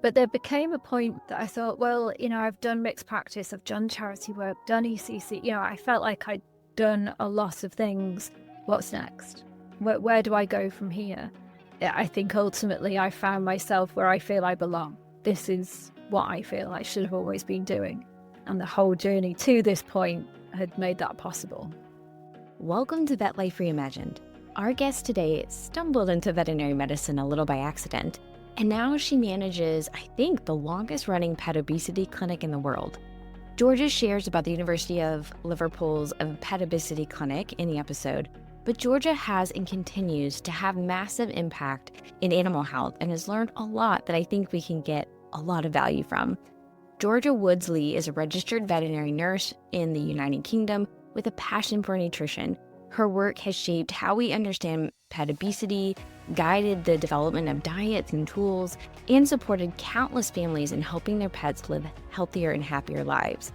But there became a point that I thought, well, I've done mixed practice, I've done charity work, done ECC, I felt like I'd done a lot of things. What's next? Where do I go from here? I think ultimately I found myself where I feel I belong. This is what I feel I should have always been doing. And the whole journey to this point had made that possible. Welcome to Vet Life Reimagined. Our guest today stumbled into veterinary medicine a little by accident, and now she manages, I think, the longest running pet obesity clinic in the world. Georgia shares about the University of Liverpool's pet obesity clinic in the episode, but Georgia has and continues to have massive impact in animal health and has learned a lot that I think we can get a lot of value from. Georgia Woods Lee is a registered veterinary nurse in the United Kingdom with a passion for nutrition. Her work has shaped how we understand pet obesity, guided the development of diets and tools, and supported countless families in helping their pets live healthier and happier lives.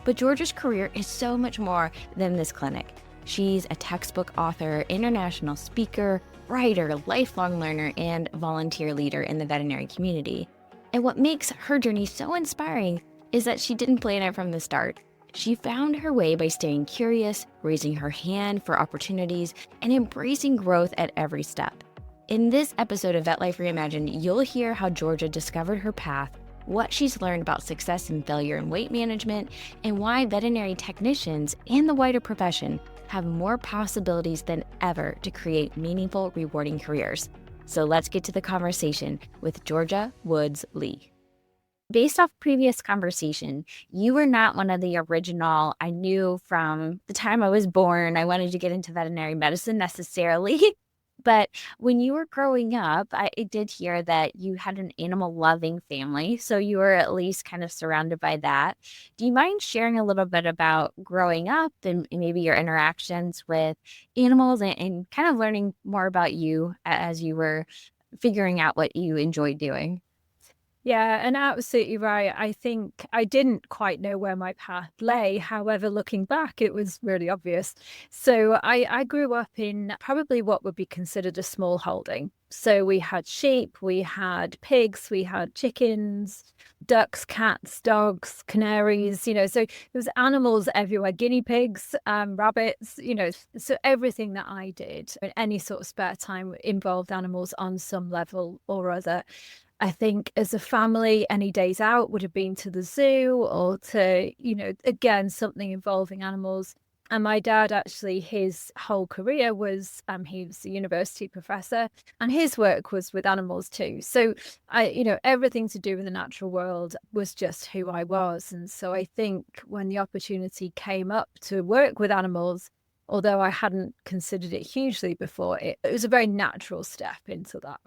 But Georgia's career is so much more than this clinic. She's a textbook author, international speaker, writer, lifelong learner, and volunteer leader in the veterinary community. And what makes her journey so inspiring is that she didn't plan it from the start. She found her way by staying curious, raising her hand for opportunities, and embracing growth at every step. In this episode of Vet Life Reimagined, you'll hear how Georgia discovered her path, what she's learned about success and failure in weight management, and why veterinary technicians and the wider profession have more possibilities than ever to create meaningful, rewarding careers. So let's get to the conversation with Georgia Woods Lee. Based off previous conversation, you were not one of the original, I knew from the time I was born, I wanted to get into veterinary medicine necessarily. But when you were growing up, I did hear that you had an animal-loving family, so you were at least kind of surrounded by that. Do you mind sharing a little bit about growing up and maybe your interactions with animals and kind of learning more about you as you were figuring out what you enjoyed doing? Yeah, and absolutely right. I think I didn't quite know where my path lay. However, looking back, it was really obvious. So I grew up in probably what would be considered a small holding. So we had sheep, we had pigs, we had chickens, ducks, cats, dogs, canaries, so there was animals everywhere, guinea pigs, rabbits, so everything that I did in any sort of spare time involved animals on some level or other. I think as a family, any days out would have been to the zoo or to, again, something involving animals. And my dad, actually, his whole career was, he was a university professor and his work was with animals too. So everything to do with the natural world was just who I was. And so I think when the opportunity came up to work with animals, although I hadn't considered it hugely before, it was a very natural step into that.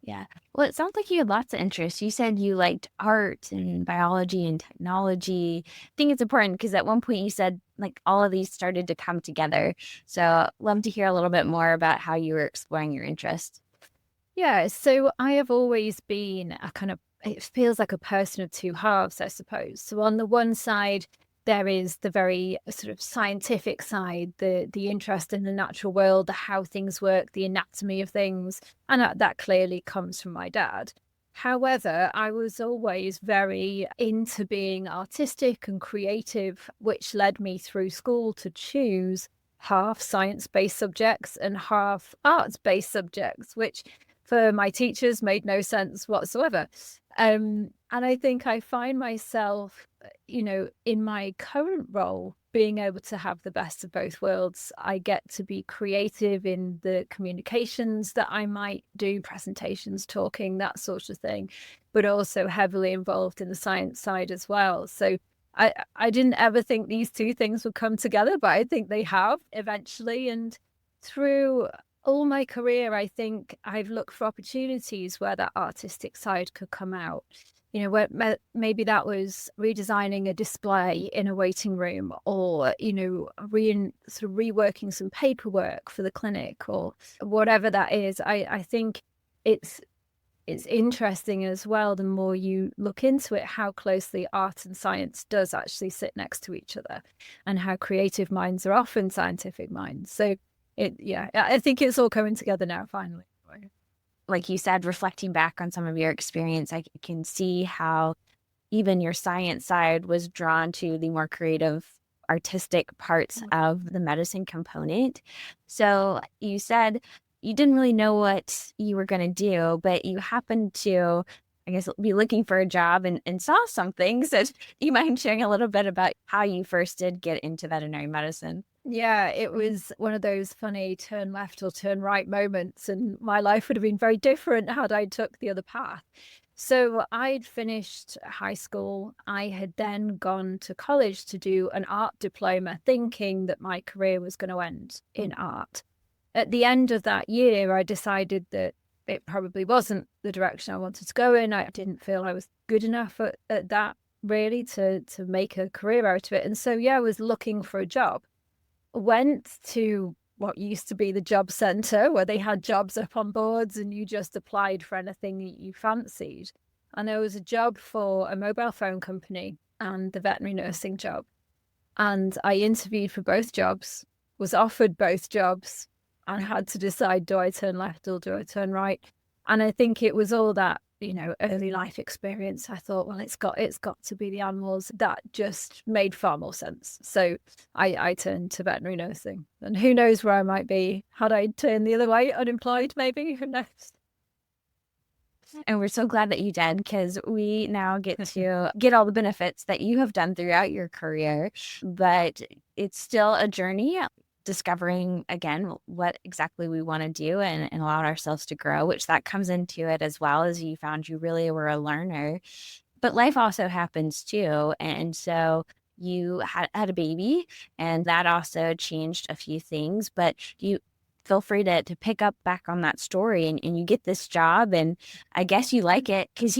Yeah. Well, it sounds like you had lots of interests. You said you liked art and biology and technology. I think it's important because at one point you said like all of these started to come together. So love to hear a little bit more about how you were exploring your interests. Yeah, so I have always been it feels like a person of two halves, I suppose. So on the one side, there is the very sort of scientific side, the interest in the natural world, the how things work, the anatomy of things, and that clearly comes from my dad. However, I was always very into being artistic and creative, which led me through school to choose half science-based subjects and half arts-based subjects, which for my teachers made no sense whatsoever. And I think I find myself, in my current role, being able to have the best of both worlds. I get to be creative in the communications that I might do, presentations, talking, that sort of thing, but also heavily involved in the science side as well. So I didn't ever think these two things would come together, but I think they have eventually. And through all my career, I think I've looked for opportunities where that artistic side could come out. Where maybe that was redesigning a display in a waiting room or, sort of reworking some paperwork for the clinic or whatever that is. I think it's interesting as well, the more you look into it, how closely art and science does actually sit next to each other and how creative minds are often scientific minds. So I think it's all coming together now, finally. like you said, reflecting back on some of your experience, I can see how even your science side was drawn to the more creative, artistic parts of the medicine component. So you said you didn't really know what you were going to do, but you happened to, I guess, be looking for a job and saw something. So do you mind sharing a little bit about how you first did get into veterinary medicine? Yeah, it was one of those funny turn left or turn right moments, and my life would have been very different had I took the other path. So I'd finished high school. I had then gone to college to do an art diploma, thinking that my career was going to end in art. At the end of that year, I decided that it probably wasn't the direction I wanted to go in. I didn't feel I was good enough at that really to make a career out of it. And so, yeah, I was looking for a job. Went to what used to be the job center where they had jobs up on boards and you just applied for anything you fancied. And there was a job for a mobile phone company and the veterinary nursing job. And I interviewed for both jobs, was offered both jobs, and had to decide, do I turn left or do I turn right? And I think it was all that, early life experience. I thought, well, it's got to be the animals. That just made far more sense. So I turned to veterinary nursing. And who knows where I might be had I turned the other way, unemployed, maybe. Who knows? And we're so glad that you did, because we now get to get all the benefits that you have done throughout your career. But it's still a journey, discovering again what exactly we want to do and allow ourselves to grow, which that comes into it as well, as you found you really were a learner. But life also happens too. And so you had a baby, and that also changed a few things. But you feel free to pick up back on that story, and you get this job, and I guess you like it because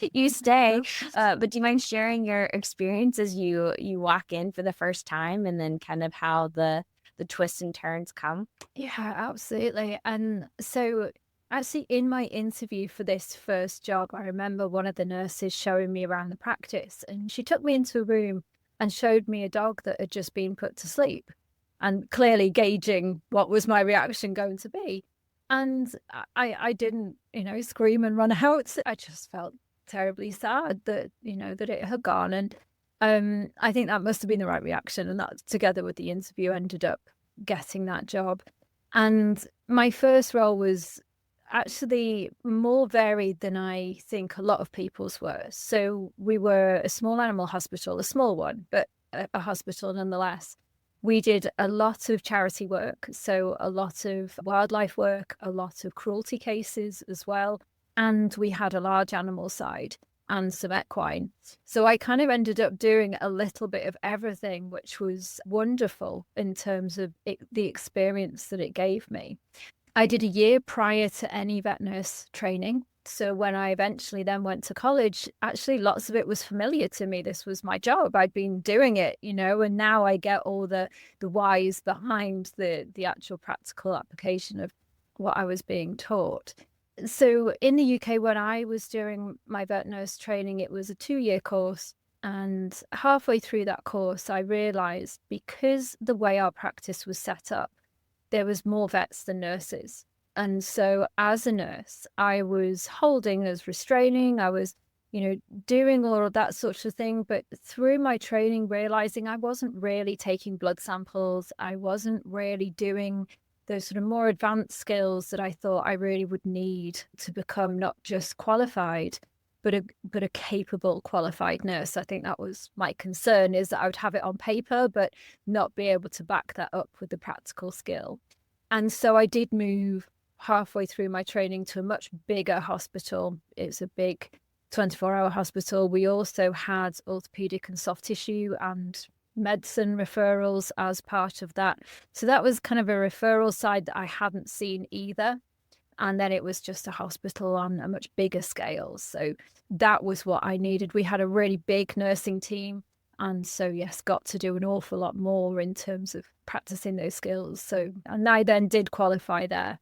you stay. But do you mind sharing your experience as you walk in for the first time, and then kind of how the twists and turns come? Yeah, absolutely. And so actually in my interview for this first job, I remember one of the nurses showing me around the practice, and she took me into a room and showed me a dog that had just been put to sleep, and clearly gauging what was my reaction going to be. And I didn't, scream and run out. I just felt terribly sad that, that it had gone. And I think that must have been the right reaction. And that, together with the interview, ended up getting that job. And my first role was actually more varied than I think a lot of people's were. So we were a small animal hospital, a small one, but a hospital nonetheless. We did a lot of charity work, so a lot of wildlife work, a lot of cruelty cases as well. And we had a large animal side and some equine. So I kind of ended up doing a little bit of everything, which was wonderful in terms of the experience that it gave me. I did a year prior to any vet nurse training. So when I eventually then went to college, actually lots of it was familiar to me. This was my job. I'd been doing it, and now I get all the whys behind the actual practical application of what I was being taught. So in the UK, when I was doing my vet nurse training, it was a 2-year course. And halfway through that course, I realized because the way our practice was set up, there was more vets than nurses. And so as a nurse, I was holding as restraining. I was, doing all of that sort of thing. But through my training, realizing I wasn't really taking blood samples. I wasn't really doing those sort of more advanced skills that I thought I really would need to become not just qualified, but a capable qualified nurse. I think that was my concern, is that I would have it on paper, but not be able to back that up with the practical skill. And so I did move halfway through my training to a much bigger hospital. It was a big 24-hour hospital. We also had orthopedic and soft tissue and medicine referrals as part of that. So that was kind of a referral side that I hadn't seen either. And then it was just a hospital on a much bigger scale. So that was what I needed. We had a really big nursing team. And so, yes, got to do an awful lot more in terms of practicing those skills. So, and I then did qualify there.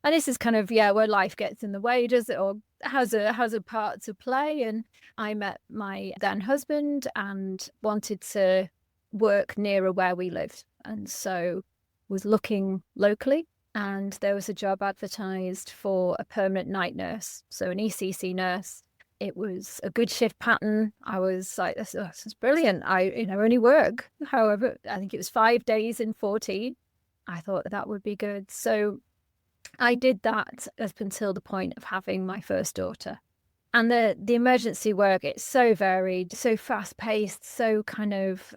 And this is kind of, where life gets in the way, does it? Or has a part to play. And I met my then husband and wanted to work nearer where we lived. And so was looking locally and there was a job advertised for a permanent night nurse, so an ECC nurse. It was a good shift pattern. I was like, this is brilliant. Only work. However, I think it was 5 days in 14. I thought that would be good. So I did that up until the point of having my first daughter. And the emergency work, it's so varied, so fast paced, so kind of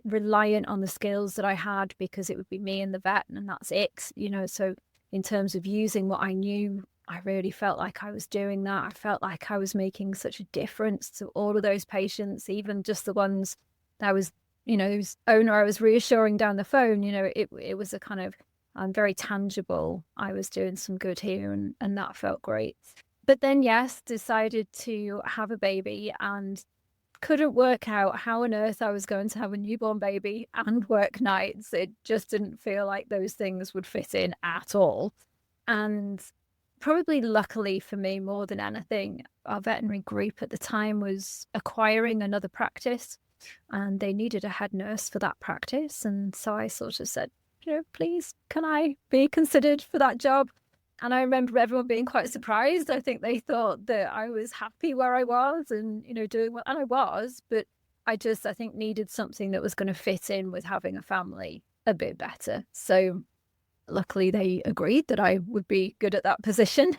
reliant on the skills that I had, because it would be me and the vet, and that's it. So in terms of using what I knew, I really felt like I was doing that. I felt like I was making such a difference to all of those patients, even just the ones that I was, whose owner I was reassuring down the phone. It was a kind of, I'm very tangible. I was doing some good here, and that felt great. But then, yes, decided to have a baby and couldn't work out how on earth I was going to have a newborn baby and work nights. It just didn't feel like those things would fit in at all. And probably luckily for me, more than anything, our veterinary group at the time was acquiring another practice, and they needed a head nurse for that practice. And so I sort of said, please, can I be considered for that job? And I remember everyone being quite surprised. I think they thought that I was happy where I was and, doing well. And I was, but I think needed something that was going to fit in with having a family a bit better. So luckily they agreed that I would be good at that position.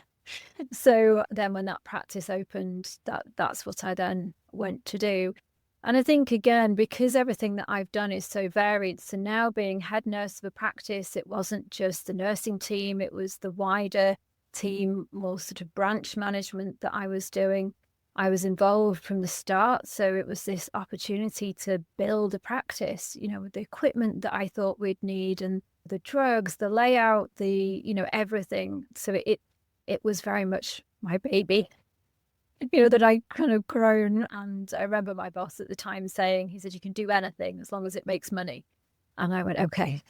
So then when that practice opened, that's what I then went to do. And I think, again, because everything that I've done is so varied, so now being head nurse of a practice, it wasn't just the nursing team, it was the wider team, more sort of branch management that I was doing. I was involved from the start. So it was this opportunity to build a practice, with the equipment that I thought we'd need, and the drugs, the layout, everything. So it was very much my baby. That I kind of grown. And I remember my boss at the time saying, he said, you can do anything as long as it makes money. And I went, okay,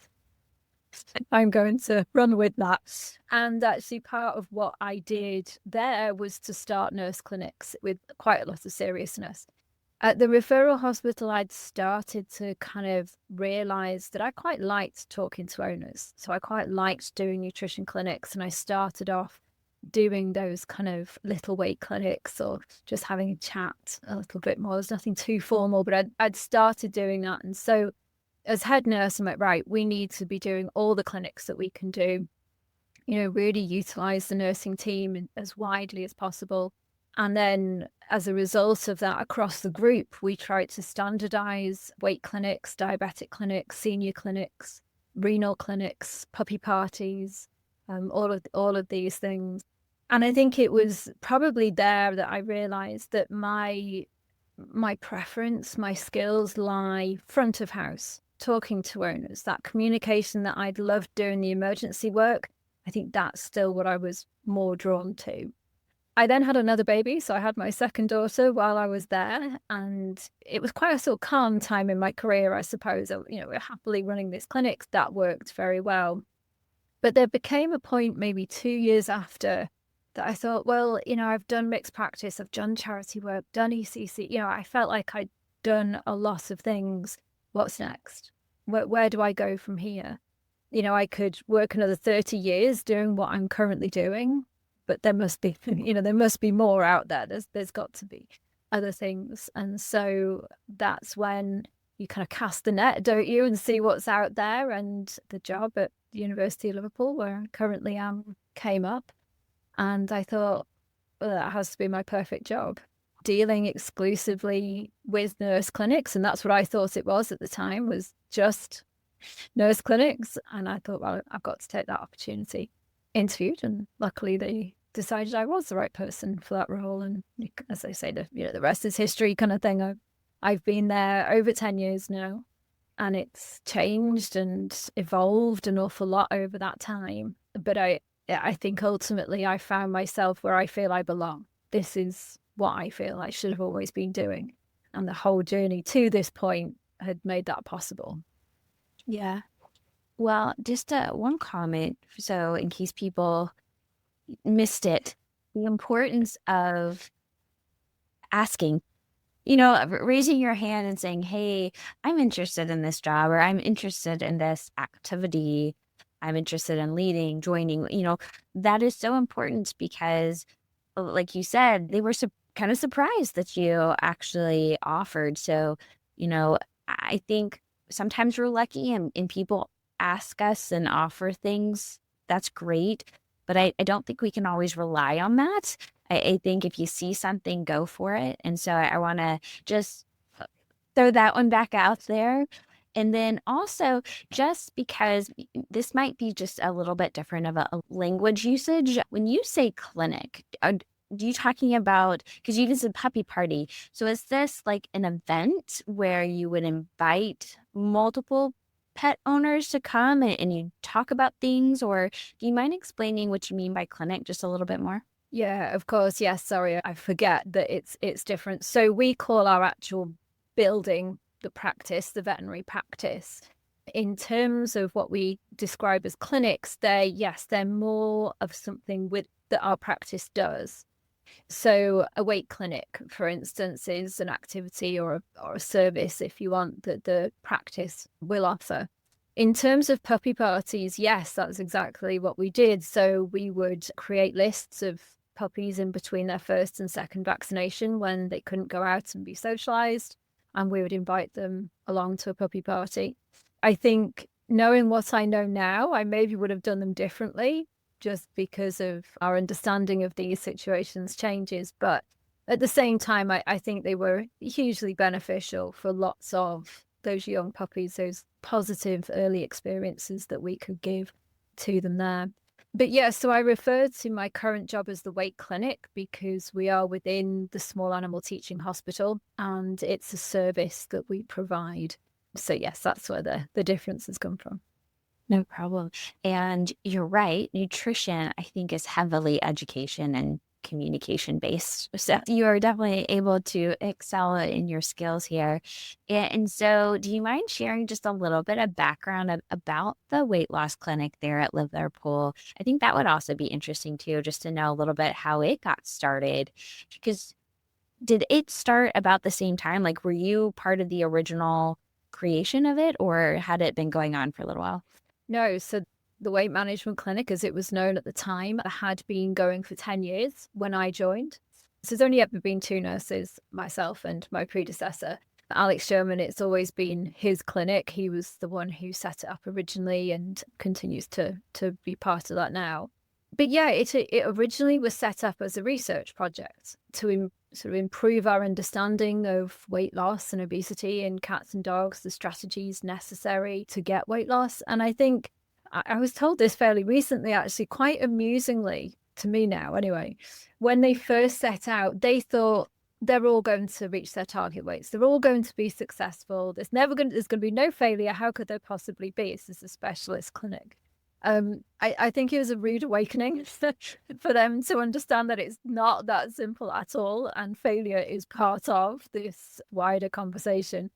I'm going to run with that. And actually part of what I did there was to start nurse clinics with quite a lot of seriousness. At the referral hospital, I'd started to kind of realize that I quite liked talking to owners. So I quite liked doing nutrition clinics, and I started off doing those kind of little weight clinics or just having a chat a little bit more. There's nothing too formal, but I'd started doing that. And so as head nurse, I'm like, right, we need to be doing all the clinics that we can do, really utilize the nursing team as widely as possible. And then as a result of that, across the group, we tried to standardize weight clinics, diabetic clinics, senior clinics, renal clinics, puppy parties, all of these things. And I think it was probably there that I realized that my preference, my skills lie front of house, talking to owners, that communication that I'd loved doing the emergency work. I think that's still what I was more drawn to. I then had another baby. So I had my second daughter while I was there, and it was quite a sort of calm time in my career, I suppose. We're happily running this clinic. That worked very well. But there became a point maybe 2 years after that I thought, well, I've done mixed practice, I've done charity work, done ECC. I felt like I'd done a lot of things. What's next? Where do I go from here? I could work another 30 years doing what I'm currently doing, but there must be, there must be more out there. There's got to be other things. And so that's when you kind of cast the net, don't you, and see what's out there. And the job at the University of Liverpool, where I currently am, came up. And I thought, well, that has to be my perfect job, dealing exclusively with nurse clinics. And that's what I thought it was at the time, was just nurse clinics. And I thought, well, I've got to take that opportunity. Interviewed, and luckily they decided I was the right person for that role. And as they say, the rest is history kind of thing. I've been there over 10 years now, and it's changed and evolved an awful lot over that time. But I think ultimately I found myself where I feel I belong. This is what I feel I should have always been doing. And the whole journey to this point had made that possible. Yeah. Well, just one comment. So in case people missed it, the importance of asking, raising your hand and saying, hey, I'm interested in this job, or I'm interested in this activity. I'm interested in leading, joining, that is so important because, like you said, they were kind of surprised that you actually offered. So, I think sometimes we're lucky and people ask us and offer things. That's great. But I don't think we can always rely on that. I think if you see something, go for it. And so I want to just throw that one back out there. And then also, just because this might be just a little bit different of a language usage, when you say clinic, are you talking about, because you said puppy party. So is this like an event where you would invite multiple pet owners to come and you talk about things? Or do you mind explaining what you mean by clinic just a little bit more? Yeah, of course. Yes, sorry, I forget that it's different. So we call our actual building the practice, the veterinary practice. In terms of what we describe as clinics, they're more of something with that our practice does. So a weight clinic, for instance, is an activity or a service, if you want, that the practice will offer. In terms of puppy parties, yes, that's exactly what we did. So we would create lists of puppies in between their first and second vaccination when they couldn't go out and be socialized, and we would invite them along to a puppy party. I think knowing what I know now, I maybe would have done them differently just because of our understanding of these situations changes. But at the same time, I think they were hugely beneficial for lots of those young puppies, those positive early experiences that we could give to them there. But yeah, so I refer to my current job as the weight clinic because we are within the small animal teaching hospital and it's a service that we provide. So yes, that's where the differences come from. No problem. And you're right. Nutrition, I think, is heavily education and communication based. So you are definitely able to excel in your skills here. And so, do you mind sharing just a little bit of background about the weight loss clinic there at Liverpool? I think that would also be interesting too, just to know a little bit how it got started. Because did it start about the same time? Like, were you part of the original creation of it, or had it been going on for a little while? No, so the weight management clinic, as it was known at the time, had been going for 10 years when I joined. So there's only ever been two nurses, myself and my predecessor. Alex Sherman, it's always been his clinic. He was the one who set it up originally and continues to be part of that now. But yeah, it originally was set up as a research project to sort of improve our understanding of weight loss and obesity in cats and dogs, the strategies necessary to get weight loss. And I think I was told this fairly recently, actually, quite amusingly to me now, anyway. When they first set out, they thought they're all going to reach their target weights. They're all going to be successful. There's going to be no failure. How could there possibly be? This is a specialist clinic. I think it was a rude awakening for them to understand that it's not that simple at all, and failure is part of this wider conversation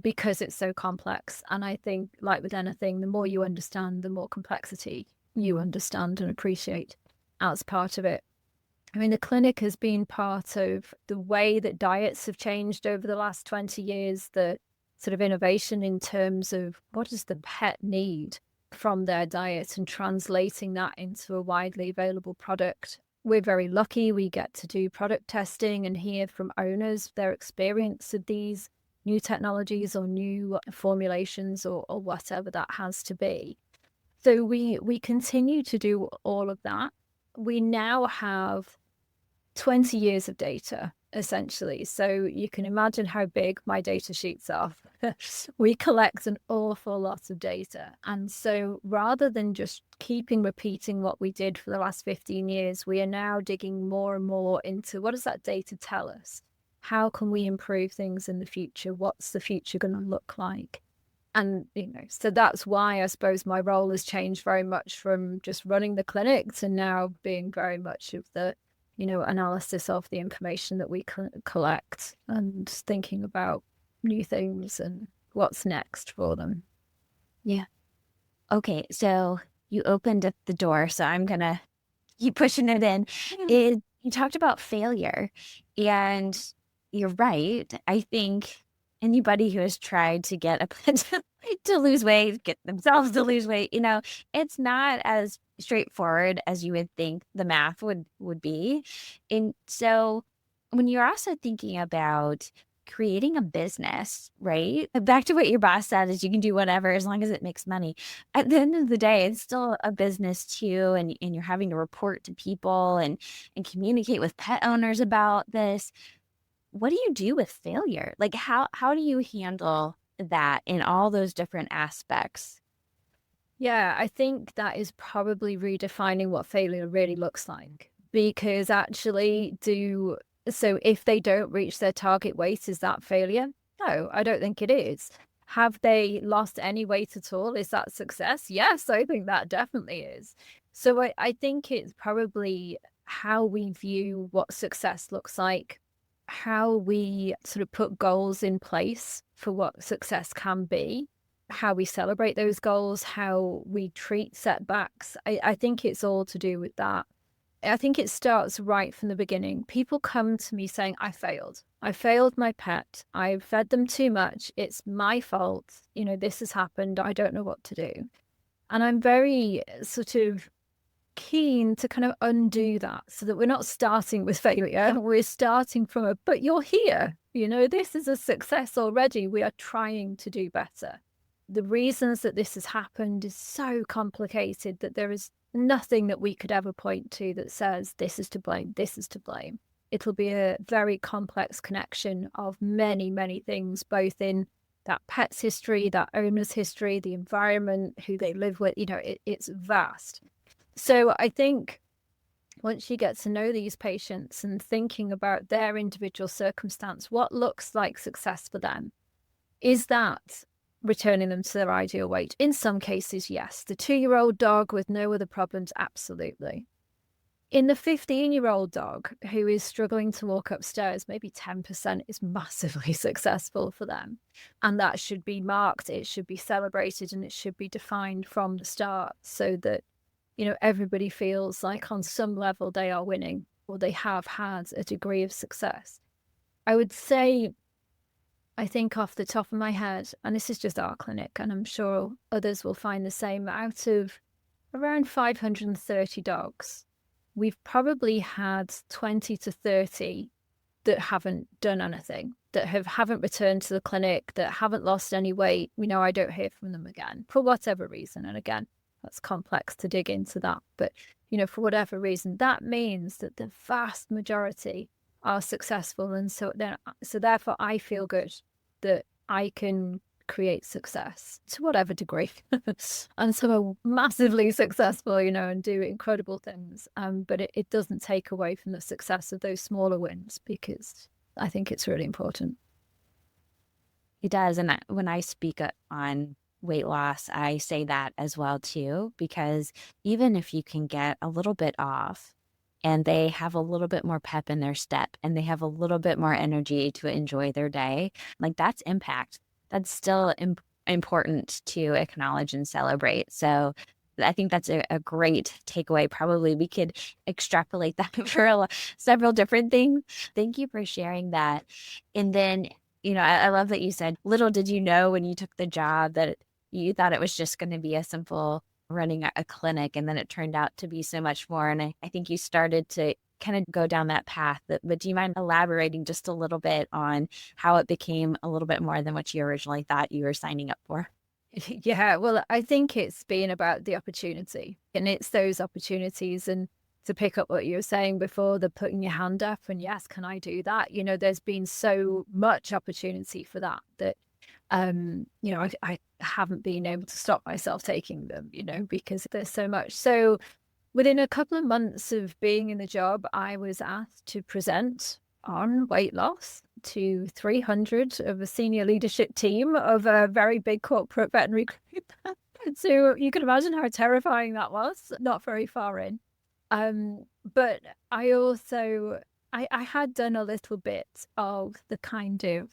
because it's so complex. And I think, like with anything, the more you understand, the more complexity you understand and appreciate as part of it. I mean, the clinic has been part of the way that diets have changed over the last 20 years, the sort of innovation in terms of what does the pet need from their diet and translating that into a widely available product. We're very lucky. We get to do product testing and hear from owners their experience of these new technologies or new formulations or whatever that has to be. So we continue to do all of that. We now have 20 years of data, essentially. So you can imagine how big my data sheets are. We collect an awful lot of data. And so rather than just repeating what we did for the last 15 years, we are now digging more and more into what does that data tell us? How can we improve things in the future? What's the future going to look like? And, so that's why I suppose my role has changed very much from just running the clinic to now being very much of the analysis of the information that we collect and thinking about new things and what's next for them. Yeah. Okay. So you opened up the door, so I'm going to keep pushing it in. You talked about failure, and you're right. I think anybody who has tried to get a pet to lose weight, get themselves to lose weight, it's not as straightforward as you would think the math would be. And so when you're also thinking about creating a business, right? Back to what your boss said is you can do whatever as long as it makes money. At the end of the day, it's still a business too. And you're having to report to people and communicate with pet owners about this. What do you do with failure? Like how do you handle that in all those different aspects? Yeah, I think that is probably redefining what failure really looks like. Because actually, so if they don't reach their target weight, is that failure? No, I don't think it is. Have they lost any weight at all? Is that success? Yes, I think that definitely is. So I think it's probably how we view what success looks like, how we sort of put goals in place for what success can be, how we celebrate those goals, how we treat setbacks. I think it's all to do with that. I think it starts right from the beginning. People come to me saying, I failed. I failed my pet. I fed them too much. It's my fault. This has happened. I don't know what to do. And I'm very sort of keen to kind of undo that so that we're not starting with failure. We're starting from but you're here. This is a success already. We are trying to do better. The reasons that this has happened is so complicated that there is nothing that we could ever point to that says this is to blame, this is to blame. It'll be a very complex connection of many, many things, both in that pet's history, that owner's history, the environment, who they live with. It's vast. So I think once you get to know these patients and thinking about their individual circumstance, what looks like success for them, is that returning them to their ideal weight? In some cases, yes. The 2-year-old dog with no other problems, absolutely. In the 15-year-old dog who is struggling to walk upstairs, maybe 10% is massively successful for them. And that should be marked, it should be celebrated, and it should be defined from the start so that, everybody feels like on some level they are winning or they have had a degree of success. I would say, I think off the top of my head, and this is just our clinic, and I'm sure others will find the same, out of around 530 dogs, we've probably had 20 to 30 that haven't done anything, that haven't returned to the clinic, that haven't lost any weight. I don't hear from them again for whatever reason. And again, that's complex to dig into that. But, for whatever reason, that means that the vast majority are successful. And so therefore I feel good that I can create success to whatever degree. And some are massively successful, and do incredible things. But it doesn't take away from the success of those smaller wins, because I think it's really important. It does. And when I speak on weight loss, I say that as well too, because even if you can get a little bit off and they have a little bit more pep in their step and they have a little bit more energy to enjoy their day, like that's impact. That's still important to acknowledge and celebrate. So I think that's a great takeaway. Probably we could extrapolate that for several different things. Thank you for sharing that. And then, I love that you said, little did you know when you took the job that you thought it was just going to be a simple running a clinic, and then it turned out to be so much more. And I think you started to kind of go down that path. But do you mind elaborating just a little bit on how it became a little bit more than what you originally thought you were signing up for? Yeah, well, I think it's been about the opportunity, and it's those opportunities. And to pick up what you were saying before, the putting your hand up and yes, can I do that? There's been so much opportunity for that I haven't been able to stop myself taking them, because there's so much. So within a couple of months of being in the job, I was asked to present on weight loss to 300 of a senior leadership team of a very big corporate veterinary group. So you can imagine how terrifying that was, not very far in. But I also, I had done a little bit of the kind of,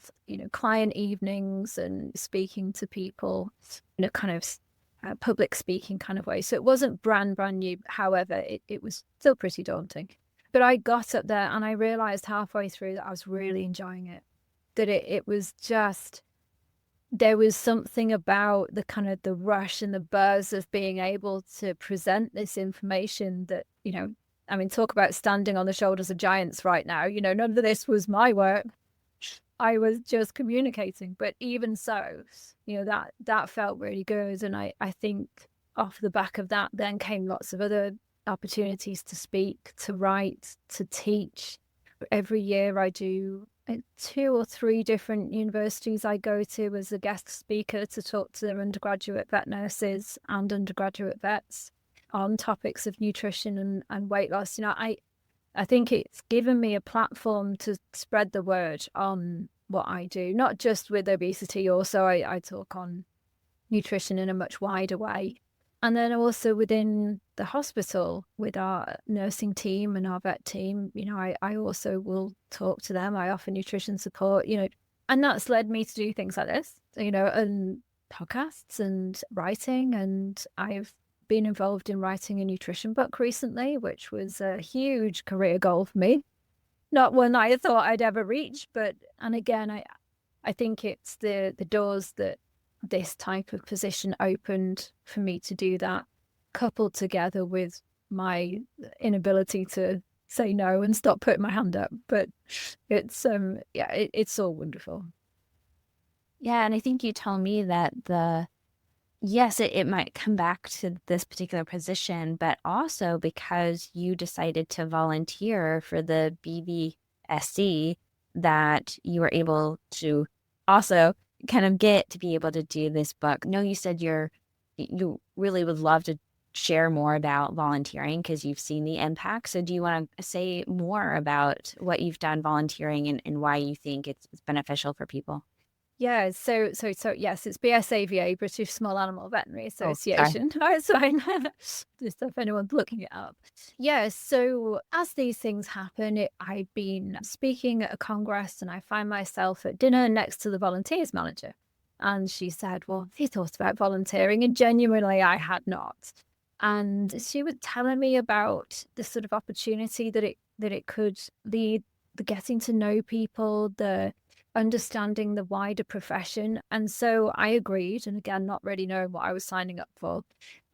client evenings and speaking to people in a kind of public speaking kind of way. So it wasn't brand new. However, it was still pretty daunting. But I got up there and I realized halfway through that I was really enjoying it. that it was just, there was something about the kind of the rush and the buzz of being able to present this information that, I mean, talk about standing on the shoulders of giants right now. None of this was my work. I was just communicating. But even so, that felt really good. And I think off the back of that, then came lots of other opportunities to speak, to write, to teach. Every year I do 2 or 3 different universities I go to as a guest speaker to talk to their undergraduate vet nurses and undergraduate vets on topics of nutrition and weight loss. I think it's given me a platform to spread the word on what I do, not just with obesity. Also, I talk on nutrition in a much wider way. And then also within the hospital with our nursing team and our vet team, I also will talk to them. I offer nutrition support, and that's led me to do things like this, and podcasts and writing. And I've been involved in writing a nutrition book recently, which was a huge career goal for me. Not one I thought I'd ever reach, and again, I think it's the doors that this type of position opened for me to do that, coupled together with my inability to say no and stop putting my hand up. But it's it's all wonderful. Yeah, and I think you tell me that yes, it might come back to this particular position, but also because you decided to volunteer for the BVSC, that you were able to also kind of get to be able to do this book. No, you said you really would love to share more about volunteering because you've seen the impact. So do you want to say more about what you've done volunteering and why you think it's beneficial for people? Yeah, so yes, it's BSAVA, British Small Animal Veterinary Oh, sorry. Association. No, it's fine. Just if anyone's looking it up. Yeah, so as these things happen, I've been speaking at a congress and I find myself at dinner next to the volunteers manager. And she said, well, have you thought about volunteering? And genuinely, I had not. And she was telling me about the sort of opportunity that it could lead, the getting to know people, the understanding the wider profession. And so I agreed, and again, not really knowing what I was signing up for.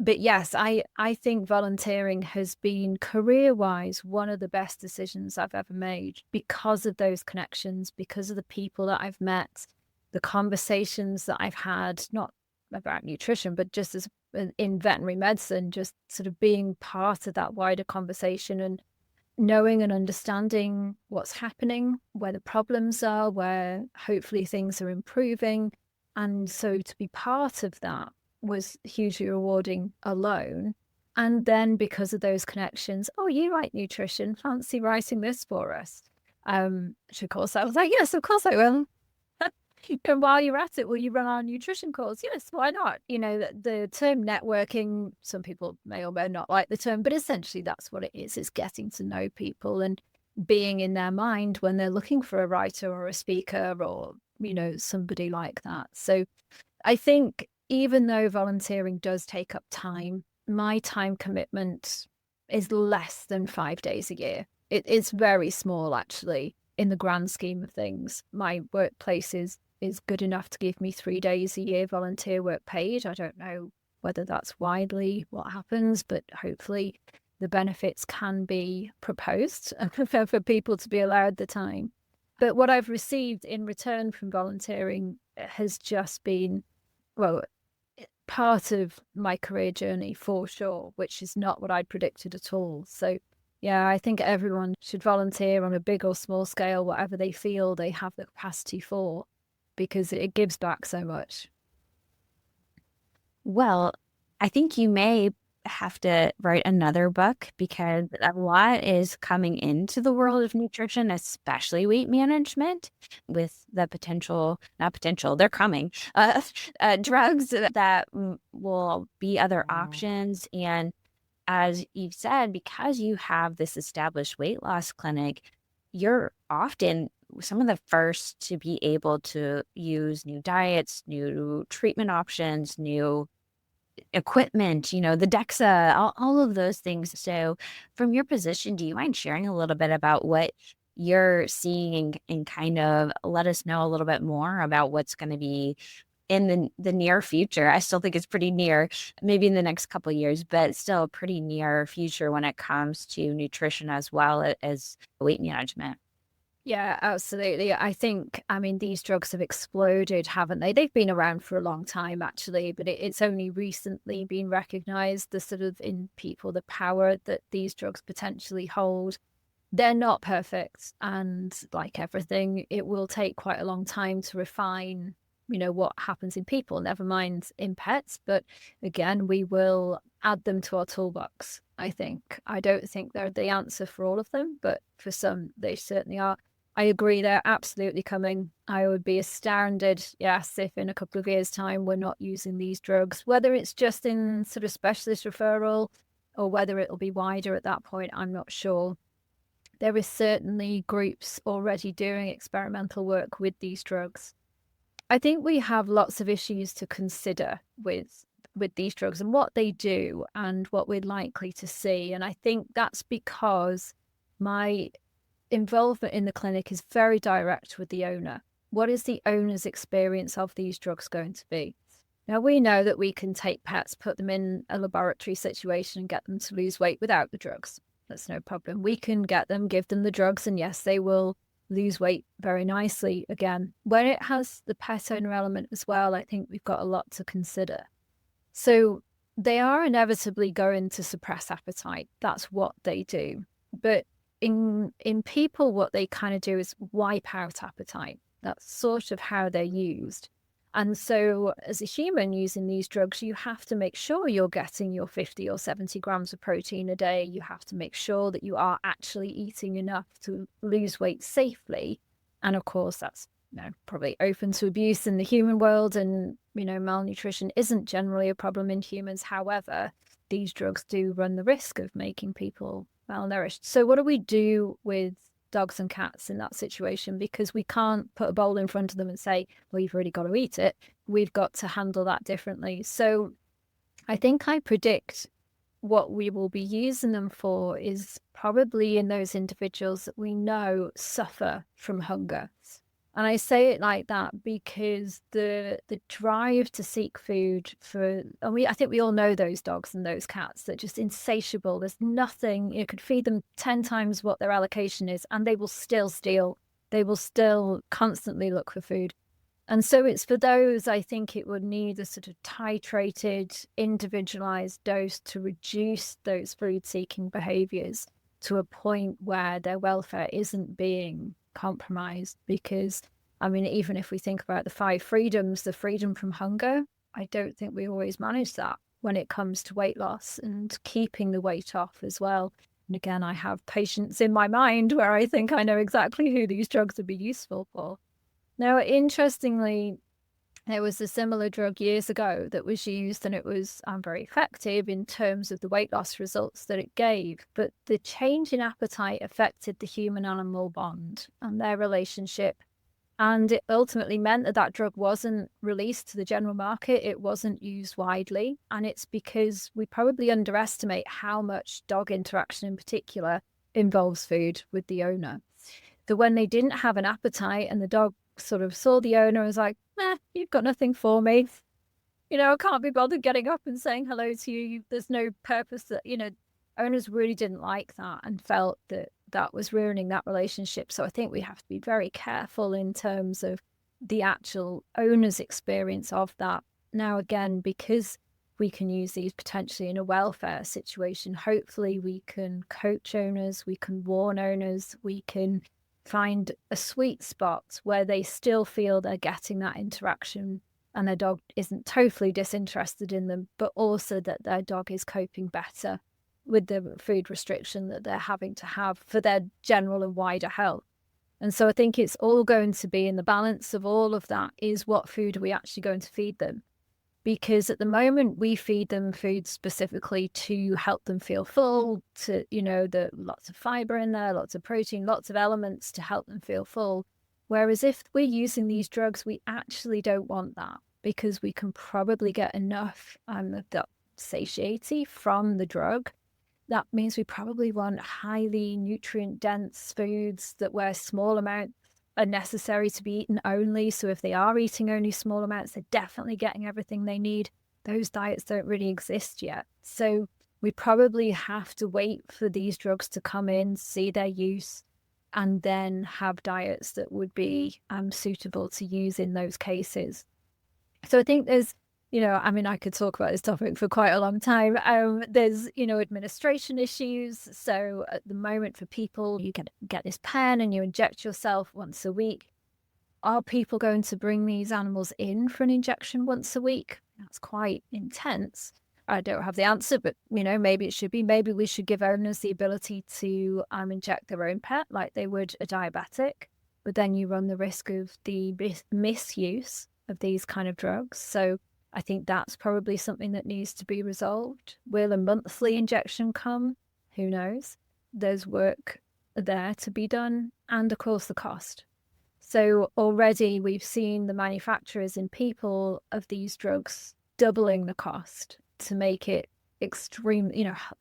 But yes, I think volunteering has been career-wise one of the best decisions I've ever made because of those connections, because of the people that I've met, the conversations that I've had, not about nutrition, but just as in veterinary medicine, just sort of being part of that wider conversation and knowing and understanding what's happening, where the problems are, where hopefully things are improving. And so to be part of that was hugely rewarding alone. And then because of those connections, oh, you write nutrition, fancy writing this for us. Which of course I was like, yes, of course I will. And while you're at it, will you run our nutrition calls? Yes, why not? The term networking, some people may or may not like the term, but essentially that's what it is. It's getting to know people and being in their mind when they're looking for a writer or a speaker or, somebody like that. So I think even though volunteering does take up time, my time commitment is less than 5 days a year. It's very small, actually, in the grand scheme of things. My workplace is good enough to give me 3 days a year volunteer work paid. I don't know whether that's widely what happens, but hopefully the benefits can be proposed for people to be allowed the time. But what I've received in return from volunteering has just been, well, part of my career journey for sure, which is not what I'd predicted at all. So yeah, I think everyone should volunteer on a big or small scale, whatever they feel they have the capacity for, because it gives back so much. Well, I think you may have to write another book because a lot is coming into the world of nutrition, especially weight management, with the not potential, they're coming, drugs that will be other options. And as you've said, because you have this established weight loss clinic, you're often some of the first to be able to use new diets, new treatment options, new equipment, the DEXA, all of those things. So from your position, do you mind sharing a little bit about what you're seeing, and kind of let us know a little bit more about what's going to be in the near future. I still think it's pretty near, maybe in the next couple of years, but still a pretty near future when it comes to nutrition as well as weight management. Yeah, absolutely. I think, I mean, these drugs have exploded, haven't they? They've been around for a long time, actually, but it's only recently been recognized, the sort of in people, the power that these drugs potentially hold. They're not perfect. And like everything, it will take quite a long time to refine, what happens in people, never mind in pets. But again, we will add them to our toolbox, I think. I don't think they're the answer for all of them, but for some, they certainly are. I agree, they're absolutely coming. I would be astounded, yes, if in a couple of years' time we're not using these drugs, whether it's just in sort of specialist referral or whether it'll be wider at that point, I'm not sure. There is certainly groups already doing experimental work with these drugs. I think we have lots of issues to consider with these drugs and what they do and what we're likely to see. And I think that's because my involvement in the clinic is very direct with the owner. What is the owner's experience of these drugs going to be? Now, we know that we can take pets, put them in a laboratory situation and get them to lose weight without the drugs. That's no problem. We can get them, give them the drugs, and yes, they will lose weight very nicely again. When it has the pet owner element as well, I think we've got a lot to consider. So they are inevitably going to suppress appetite. That's what they do. But in people, what they kind of do is wipe out appetite. That's sort of how they're used. And so as a human using these drugs, you have to make sure you're getting your 50 or 70 grams of protein a day. You have to make sure that you are actually eating enough to lose weight safely. And of course, that's probably open to abuse in the human world. And, malnutrition isn't generally a problem in humans. However, these drugs do run the risk of making people malnourished. So what do we do with dogs and cats in that situation? Because we can't put a bowl in front of them and say, well, you've really got to eat it. We've got to handle that differently. So I think I predict what we will be using them for is probably in those individuals that we know suffer from hunger. And I say it like that because the drive to seek food I think we all know those dogs and those cats that are just insatiable. There's nothing, you could feed them 10 times what their allocation is and they will still steal. They will still constantly look for food. And so it's for those, I think it would need a sort of titrated, individualized dose to reduce those food-seeking behaviors to a point where their welfare isn't being compromised. Because, I mean, even if we think about the 5 freedoms, the freedom from hunger, I don't think we always manage that when it comes to weight loss and keeping the weight off as well. And again, I have patients in my mind where I think I know exactly who these drugs would be useful for. Now, interestingly, there was a similar drug years ago that was used and it was very effective in terms of the weight loss results that it gave. But the change in appetite affected the human-animal bond and their relationship. And it ultimately meant that that drug wasn't released to the general market. It wasn't used widely. And it's because we probably underestimate how much dog interaction in particular involves food with the owner. That when they didn't have an appetite and the dog sort of saw the owner and was like, you've got nothing for me. I can't be bothered getting up and saying hello to you. There's no purpose that, owners really didn't like that and felt that that was ruining that relationship. So I think we have to be very careful in terms of the actual owner's experience of that. Now, again, because we can use these potentially in a welfare situation, hopefully we can coach owners, we can warn owners, we can find a sweet spot where they still feel they're getting that interaction and their dog isn't totally disinterested in them, but also that their dog is coping better with the food restriction that they're having to have for their general and wider health. And so I think it's all going to be in the balance of all of that is what food are we actually going to feed them? Because at the moment we feed them food specifically to help them feel full, to, the lots of fiber in there, lots of protein, lots of elements to help them feel full. Whereas if we're using these drugs, we actually don't want that because we can probably get enough of that satiety from the drug that means we probably want highly nutrient dense foods that where small amounts are necessary to be eaten only. So if they are eating only small amounts, they're definitely getting everything they need. Those diets don't really exist yet. So we probably have to wait for these drugs to come in, see their use, and then have diets that would be suitable to use in those cases. So I think there's, I mean, I could talk about this topic for quite a long time. There's, administration issues. So at the moment for people, you get this pen and you inject yourself once a week. Are people going to bring these animals in for an injection once a week? That's quite intense. I don't have the answer, but maybe it should be. Maybe we should give owners the ability to inject their own pet like they would a diabetic, but then you run the risk of the misuse of these kind of drugs. So I think that's probably something that needs to be resolved. Will a monthly injection come? Who knows? There's work there to be done, and of course the cost. So already we've seen the manufacturers in people of these drugs doubling the cost to make it extreme,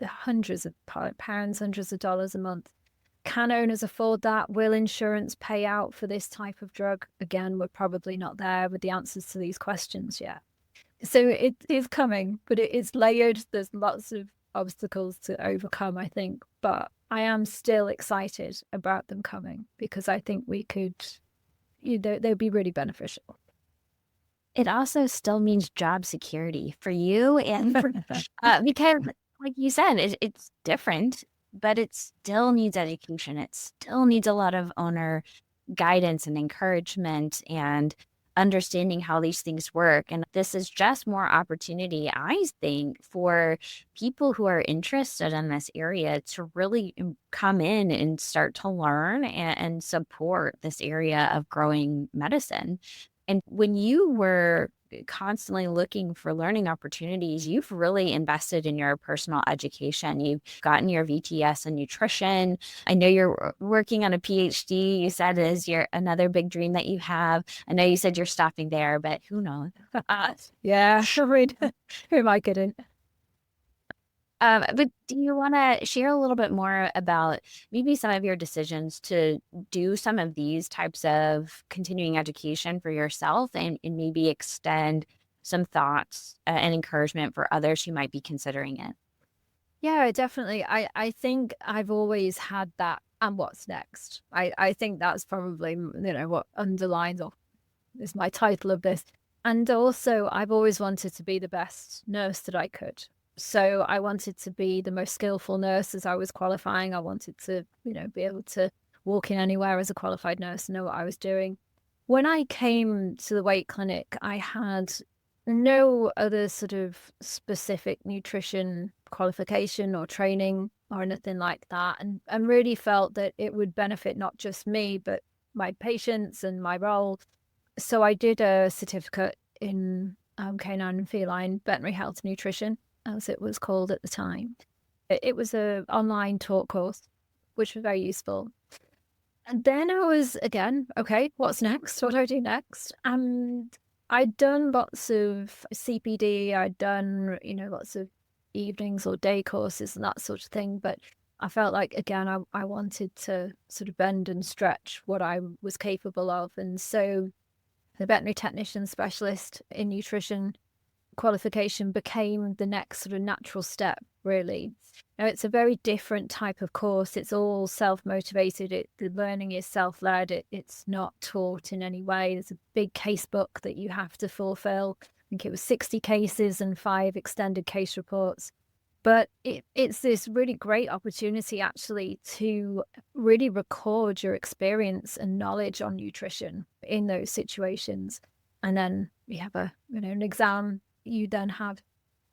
hundreds of pounds, hundreds of dollars a month. Can owners afford that? Will insurance pay out for this type of drug? Again, we're probably not there with the answers to these questions yet. So it is coming, but it is layered. There's lots of obstacles to overcome, I think. But I am still excited about them coming because I think we could, they'd be really beneficial. It also still means job security for you and for, because like you said, it's different, but it still needs education. It still needs a lot of owner guidance and encouragement and understanding how these things work. And this is just more opportunity, I think, for people who are interested in this area to really come in and start to learn and support this area of growing medicine. And when you were constantly looking for learning opportunities, you've really invested in your personal education. You've gotten your VTS in nutrition. I know you're working on a PhD. You said is another big dream that you have. I know you said you're stopping there, but who knows? Yeah, who am I kidding? But do you want to share a little bit more about maybe some of your decisions to do some of these types of continuing education for yourself and maybe extend some thoughts and encouragement for others who might be considering it? Yeah, definitely. I think I've always had that. And what's next? I think that's probably, what underlines or is my title of this. And also, I've always wanted to be the best nurse that I could. So I wanted to be the most skillful nurse as I was qualifying. I wanted to, be able to walk in anywhere as a qualified nurse and know what I was doing. When I came to the weight clinic, I had no other sort of specific nutrition qualification or training or anything like that. And really felt that it would benefit not just me, but my patients and my role. So I did a certificate in canine and feline veterinary health nutrition, as it was called at the time. It was an online taught course, which was very useful. And then I was, again, okay, what's next? What do I do next? And I'd done lots of CPD. I'd done, lots of evenings or day courses and that sort of thing. But I felt like, again, I wanted to sort of bend and stretch what I was capable of. And so the veterinary technician specialist in nutrition qualification became the next sort of natural step, really. Now, it's a very different type of course. It's all self-motivated. The learning is self-led. It's not taught in any way. There's a big case book that you have to fulfill. I think it was 60 cases and 5 extended case reports. But it's this really great opportunity, actually, to really record your experience and knowledge on nutrition in those situations. And then we have an exam. You then have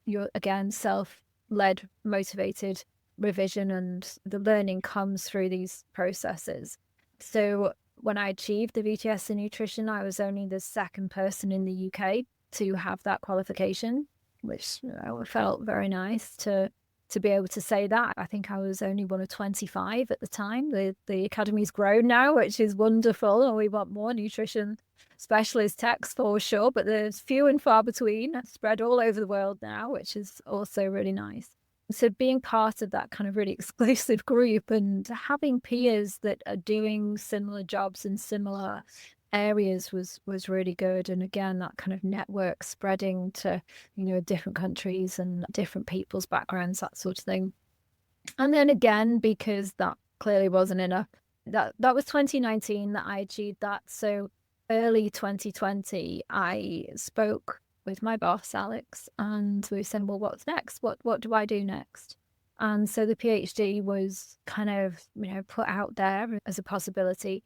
your, again, self-led, motivated revision, and the learning comes through these processes. So when I achieved the VTS in nutrition, I was only the second person in the UK to have that qualification, which felt very nice to be able to say that. I think I was only one of 25 at the time. The academy's grown now, which is wonderful, and we want more nutrition specialist techs for sure, but there's few and far between, spread all over the world now, which is also really nice. So being part of that kind of really exclusive group and having peers that are doing similar jobs in similar areas was really good. And again, that kind of network spreading to, different countries and different people's backgrounds, that sort of thing. And then again, because that clearly wasn't enough, that was 2019 that I achieved that. So early 2020, I spoke with my boss, Alex, and we said, well, what's next? What do I do next? And so the PhD was kind of, put out there as a possibility.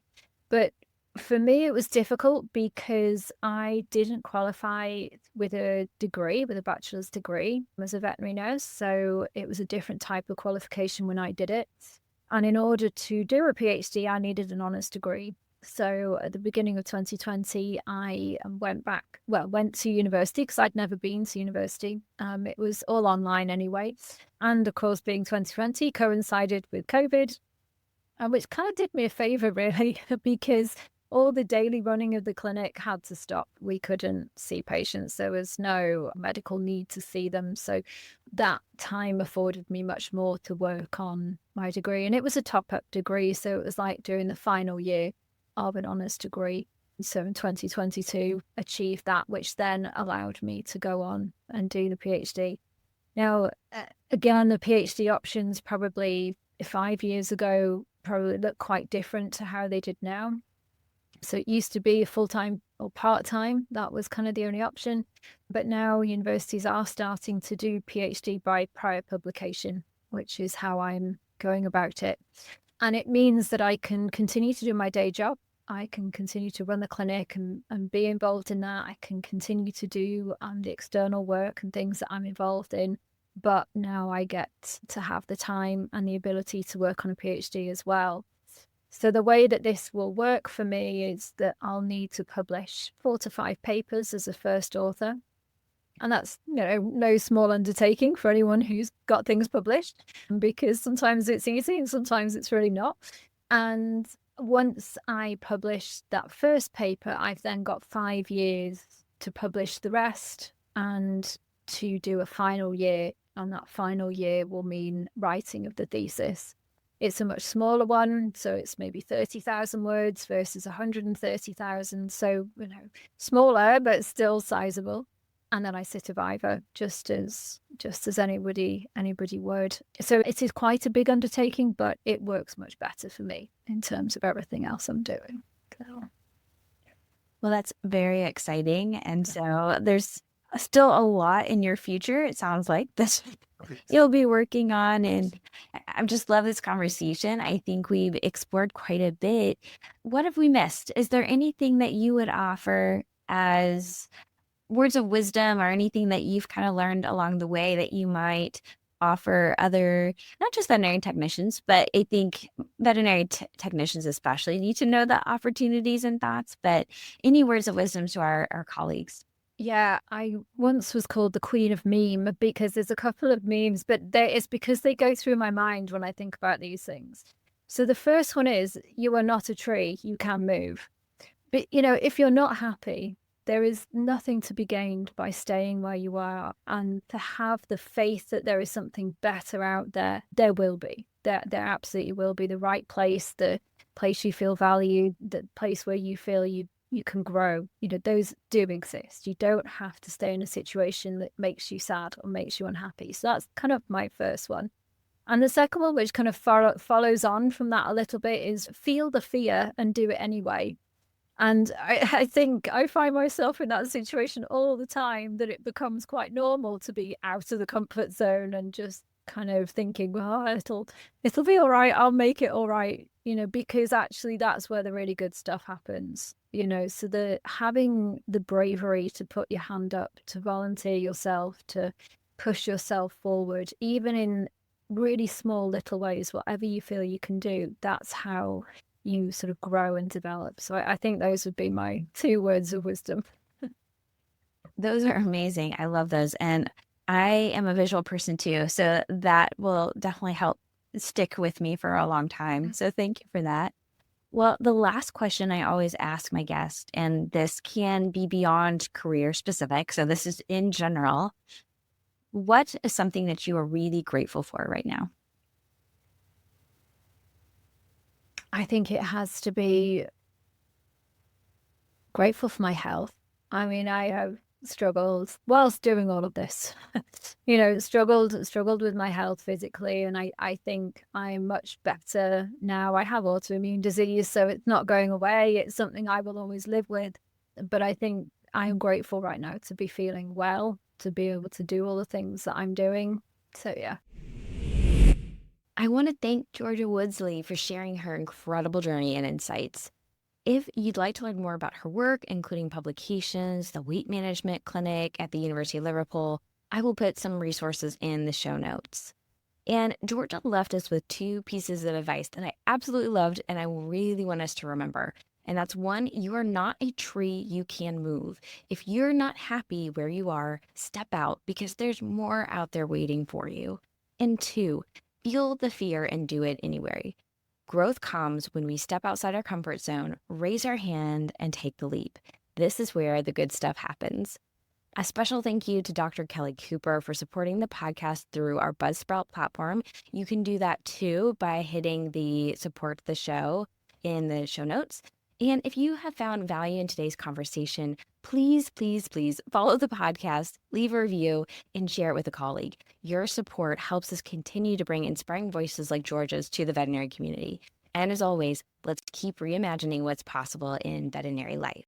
But for me, it was difficult because I didn't qualify with a degree, with a bachelor's degree as a veterinary nurse. So it was a different type of qualification when I did it. And in order to do a PhD, I needed an honours degree. So at the beginning of 2020, I went to university because I'd never been to university. It was all online anyway. And of course, being 2020 coincided with COVID, which kind of did me a favour, really, because all the daily running of the clinic had to stop. We couldn't see patients. There was no medical need to see them. So that time afforded me much more to work on my degree. And it was a top-up degree. So it was like during the final year of an honours degree. So in 2022, achieved that, which then allowed me to go on and do the PhD. Now, again, the PhD options probably 5 years ago probably look quite different to how they did now. So it used to be full-time or part-time. That was kind of the only option. But now universities are starting to do PhD by prior publication, which is how I'm going about it. And it means that I can continue to do my day job. I can continue to run the clinic and be involved in that. I can continue to do the external work and things that I'm involved in. But now I get to have the time and the ability to work on a PhD as well. So the way that this will work for me is that I'll need to publish 4 to 5 papers as a first author. And that's, no small undertaking for anyone who's got things published, because sometimes it's easy and sometimes it's really not. And once I publish that first paper, I've then got 5 years to publish the rest and to do a final year. And that final year will mean writing of the thesis. It's a much smaller one, so it's maybe 30,000 words versus 130,000. So, smaller, but still sizable. And then I sit a viva just as anybody would. So it is quite a big undertaking, but it works much better for me in terms of everything else I'm doing. So. Well, that's very exciting. And so there's still a lot in your future, it sounds like, this you'll be working on. And I just love this conversation. I think we've explored quite a bit. What have we missed? Is there anything that you would offer as words of wisdom or anything that you've kind of learned along the way that you might offer other, not just veterinary technicians, but I think veterinary technicians especially need to know the opportunities and thoughts, but any words of wisdom to our colleagues? Yeah, I once was called the queen of meme because there's a couple of memes, but it's because they go through my mind when I think about these things. So the first one is, you are not a tree, you can move. But, if you're not happy, there is nothing to be gained by staying where you are. And to have the faith that there is something better out there, there will be. There absolutely will be the right place, the place you feel valued, the place where you feel you can grow. Those do exist. You don't have to stay in a situation that makes you sad or makes you unhappy. So that's kind of my first one. And the second one, which kind of follows on from that a little bit, is feel the fear and do it anyway. And I think I find myself in that situation all the time, that it becomes quite normal to be out of the comfort zone and just kind of thinking, well, it'll be all right. I'll make it all right, because actually that's where the really good stuff happens, so having the bravery to put your hand up, to volunteer yourself, to push yourself forward, even in really small little ways, whatever you feel you can do, that's how you sort of grow and develop. So I think those would be my 2 words of wisdom. Those are amazing. I love those. And I am a visual person too, so that will definitely help stick with me for a long time. So thank you for that. Well, the last question I always ask my guest, and this can be beyond career specific, so this is in general. What is something that you are really grateful for right now? I think it has to be grateful for my health. I mean, I have struggled whilst doing all of this, struggled with my health physically. And I think I'm much better now. I have autoimmune disease, so it's not going away. It's something I will always live with. But I think I'm grateful right now to be feeling well, to be able to do all the things that I'm doing. So yeah. I want to thank Georgia Woodsley for sharing her incredible journey and insights. If you'd like to learn more about her work, including publications, the weight management clinic at the University of Liverpool, I will put some resources in the show notes. And Georgia left us with two pieces of advice that I absolutely loved and I really want us to remember. And that's one, you are not a tree you can move. If you're not happy where you are, step out because there's more out there waiting for you. And two, feel the fear and do it anyway. Growth comes when we step outside our comfort zone, raise our hand, and take the leap. This is where the good stuff happens. A special thank you to Dr. Kelly Cooper for supporting the podcast through our Buzzsprout platform. You can do that too by hitting the support the show in the show notes. And if you have found value in today's conversation, please, please, please follow the podcast, leave a review, and share it with a colleague. Your support helps us continue to bring inspiring voices like Georgia's to the veterinary community. And as always, let's keep reimagining what's possible in veterinary life.